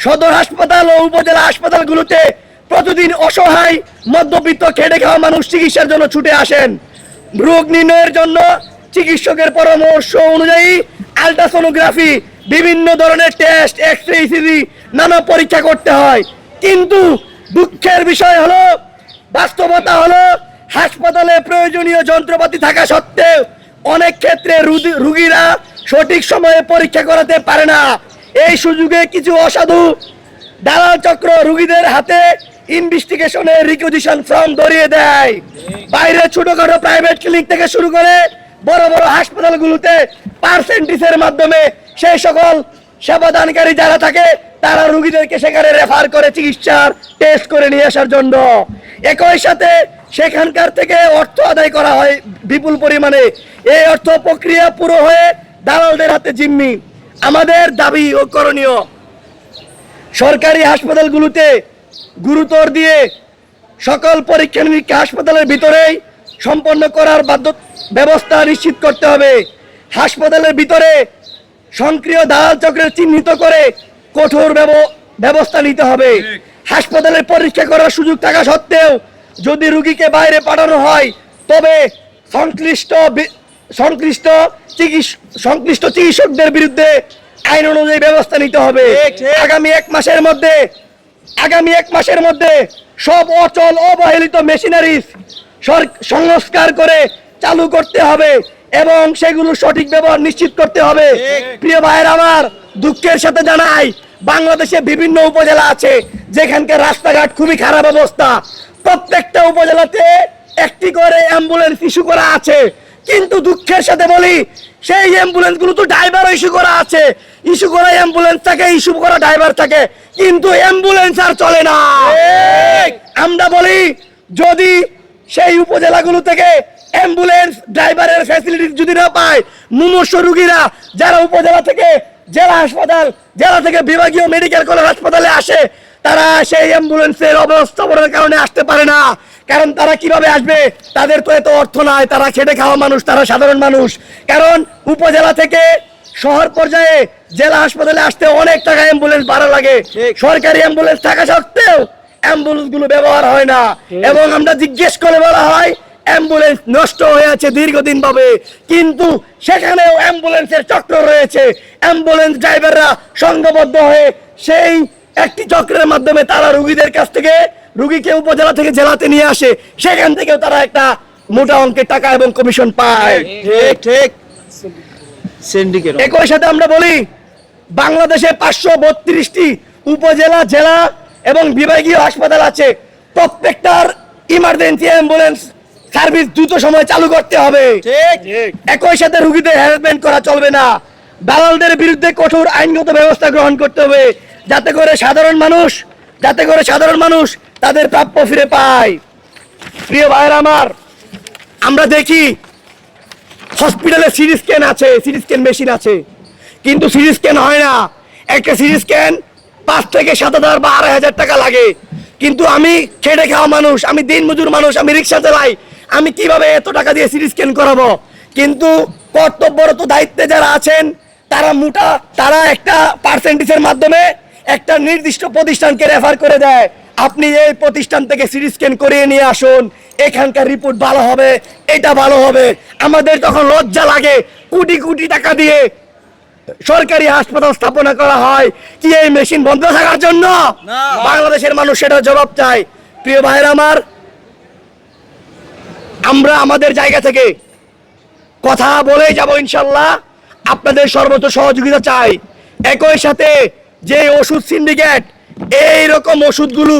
সদর হাসপাতাল ও উপজেলা হাসপাতালগুলোতে প্রতিদিন অসহায় মধ্যবিত্ত খেটে খাওয়া মানুষ চিকিৎসার জন্য ছুটে আসেন। রোগ নির্ণয়ের জন্য চিকিৎসকের পরামর্শ অনুযায়ী আল্ট্রাসোনোগ্রাফি, বিভিন্ন ধরনের টেস্ট, এক্স-রে, ইসিজি নানা পরীক্ষা করতে হয়। কিন্তু দুঃখের বিষয় হলো, বাস্তবতা হলো, হাসপাতালে প্রয়োজনীয় যন্ত্রপাতি থাকা সত্ত্বেও অনেক ক্ষেত্রে রোগীরা সঠিক সময়ে পরীক্ষা করাতে পারে না। এই সুযোগে কিছু অসাধু দালাল চক্র রোগীদের হাতে ইনভেস্টিগেশনের রিকুইজিশন ফর্ম ধরিয়ে দেয়। বাইরে ছোটখাটো প্রাইভেট ক্লিনিক থেকে শুরু করে বড় বড় হাসপাতালগুলোতে পার্সেন্টেজের মাধ্যমে সেই সকল সেবাদানকারী যারা থাকে তারা রোগীদেরকে সেখানে রেফার করে চিকিৎসার টেস্ট করে নিয়ে আসার জন্য। একই সাথে সেখানকার থেকে অর্থ আদায় করা হয় বিপুল পরিমাণে। এই অর্থ প্রক্রিয়া পুরো হয়ে দালালদের হাতে জিম্মি। আমাদের দাবি ও করণীয়, সরকারি হাসপাতালগুলোতে গুরুত্ব দিয়ে সকল পরীক্ষা নিরীক্ষা হাসপাতালের ভিতরেই সম্পন্ন করার ব্যবস্থা নিশ্চিত করতে হবে। হাসপাতালের ভিতরে সক্রিয় দালাল চক্রের চিহ্নিত করে কঠোর ব্যবস্থা নিতে হবে। হাসপাতালের পরীক্ষা করার সুযোগ থাকা সত্ত্বেও যদি রোগীকে বাইরে পাঠানো হয় তবে সংশ্লিষ্ট চিকিৎসকদের বিরুদ্ধে আইন অনুযায়ী ব্যবস্থা নিতে হবে। আগামী এক মাসের মধ্যে সব অচল অবহেলিত মেশিনারিজ সংস্কার করে চালু করতে হবে এবং সেগুলো সঠিক ব্যবহার নিশ্চিত করতে হবে। প্রিয় ভাইয়ের আমার, দুঃখের সাথে জানাই বাংলাদেশে বিভিন্ন উপজেলা আছে যেখানকার রাস্তাঘাট খুবই খারাপ অবস্থা। প্রত্যেকটা উপজেলাতে একটি করে অ্যাম্বুলেন্স ইস্যু করা আছে, কিন্তু দুঃখের সাথে বলি সেই অ্যাম্বুলেন্স গুলো তো ড্রাইভার ইস্যু করা আছে। ইস্যু করা অ্যাম্বুলেন্স থাকে, ইস্যু করা ড্রাইভার থাকে, কিন্তু অ্যাম্বুলেন্স আর চলে না। আমরা বলি যদি সেই উপজেলাগুলো থেকে অ্যাম্বুলেন্স ড্রাইভারের ফ্যাসিলিটি যদি না পায়, মুমূর্ষু রোগীরা যারা উপজেলা থেকে জেলা হাসপাতাল, জেলা থেকে বিভাগীয় মেডিকেল কলেজ হাসপাতালে আসে, তারা সেই অ্যাম্বুলেন্সের অব্যবস্থাপনার কারণে আসতে পারে না। কারণ তারা কিভাবে আসবে? তাদের তো এত অর্থ নাই, তারা খেটে খাওয়া মানুষ, তারা সাধারণ মানুষ। কারণ উপজেলা থেকে শহর পর্যায়ে জেলা হাসপাতালে আসতে অনেক টাকা অ্যাম্বুলেন্স ভাড়া লাগে। সরকারি অ্যাম্বুলেন্স থাকা সত্ত্বেও অ্যাম্বুলেন্স গুলো ব্যবহার হয় না এবং আমরা জিজ্ঞেস করে বলা হয় অ্যাম্বুলেন্স নষ্ট হয়ে আছে দীর্ঘদিন ভাবে, কিন্তু সেখানেও অ্যাম্বুলেন্সের চক্র রয়েছে। অ্যাম্বুলেন্স ড্রাইভাররা সংঘবদ্ধ হয়ে সেই একটি চক্রের মাধ্যমে তারা রোগীদের কাছ থেকে রোগীকে উপজেলা থেকে জেলাতে নিয়ে আসে, সেখান থেকেও তারা একটা মোটা অঙ্কের টাকা এবং কমিশন পায়। ঠিক। একই সাথে আমরা বলি বাংলাদেশে 532টি উপজেলা, জেলা এবং বিভাগীয় হাসপাতাল আছে। প্রত্যেকটার ইমার্জেন্সি অ্যাম্বুলেন্স সার্ভিস দ্রুত সময় চালু করতে হবে। একই সাথে রোগীদের হ্যারাসমেন্ট করা চলবে না। দালালদের বিরুদ্ধে কঠোর আইনগত ব্যবস্থা গ্রহণ করতে হবে যাতে করে সাধারণ মানুষ তাদের প্রাপ্য ফিরে পায়। প্রিয় ভাইয়েরা আমার, আমরা দেখি হসপিটালে সিটি স্ক্যান আছে, সিটি স্ক্যান মেশিন আছে, কিন্তু সিটি স্ক্যান হয় না। একটা সিটি স্ক্যান 5 থেকে 7,000 বা 2,500 টাকা লাগে। কিন্তু আমি খেটে খাওয়া মানুষ, আমি দিনমজুর মানুষ, আমি রিক্সা চালাই, আমি কিভাবে এত টাকা দিয়ে সিটি স্ক্যান করাবো? কিন্তু কর্তব্যরত দায়িত্বে যারা আছেন তারা একটা পার্সেন্টেজের মাধ্যমে একটা নির্দিষ্ট প্রতিষ্ঠানকে রেফার করে দেয়, আপনি এই প্রতিষ্ঠান থেকে সিটি স্ক্যান করিয়ে নিয়ে আসুন, এখানকার রিপোর্ট ভালো হবে, এটা ভালো হবে। আমাদের তখন লজ্জা লাগে, কোটি কোটি টাকা দিয়ে সরকারি হাসপাতাল স্থাপনা করা হয় কি এই মেশিন বন্ধ থাকার জন্য? বাংলাদেশের মানুষ সেটা জবাব চায়। প্রিয় ভাইয়েরা আমার, আমরা আমাদের জায়গা থেকে কথা বলে যাব ইনশাল্লাহ, আপনাদের সর্বোচ্চ সহযোগিতা চাই। একই সাথে যে ওষুধ সিন্ডিকেট, এইরকম ওষুধগুলো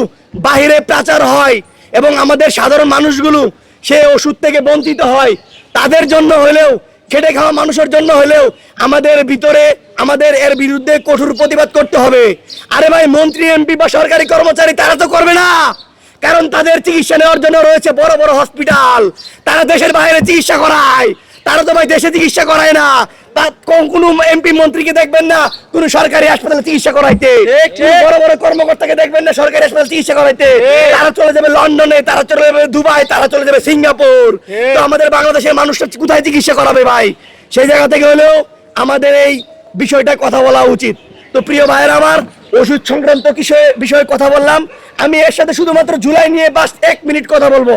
বাহিরে পাচার হয় এবং আমাদের সাধারণ মানুষগুলো সেই ওষুধ থেকে বঞ্চিত হয়, তাদের জন্য হলেও, খেটে খাওয়া মানুষের জন্য হলেও আমাদের এর বিরুদ্ধে কঠোর প্রতিবাদ করতে হবে। আরে ভাই, মন্ত্রী, এমপি বা সরকারি কর্মচারী তারা তো করবে না, কারণ তাদের চিকিৎসা নেওয়ার জন্য রয়েছে বড় বড় হসপিটাল, তারা দেশের বাইরে চিকিৎসা করায়। তারা তো ভাই দেশে চিকিৎসা করায় না। কোন এমপি মন্ত্রীকে দেখবেন না কোন সরকারি হাসপাতালে চিকিৎসা করাইতে, বড় বড় কর্মকর্তাকে দেখবেন না সরকারি হাসপাতালে চিকিৎসা করাইতে। তারা চলে যাবে লন্ডনে, তারা চলে যাবে দুবাই, তারা চলে যাবে সিঙ্গাপুর। তো আমাদের বাংলাদেশের মানুষটা কোথায় চিকিৎসা করাবে ভাই? সেই জায়গা থেকে হলেও আমাদের এই বিষয়টা কথা বলা উচিত। তো প্রিয় ভাইয়েরা আমার, ওষুধ সংক্রান্ত বিষয়ে কথা বললাম। আমি এর সাথে শুধুমাত্র জুলাই নিয়ে বাস 1 মিনিট কথা বলবো।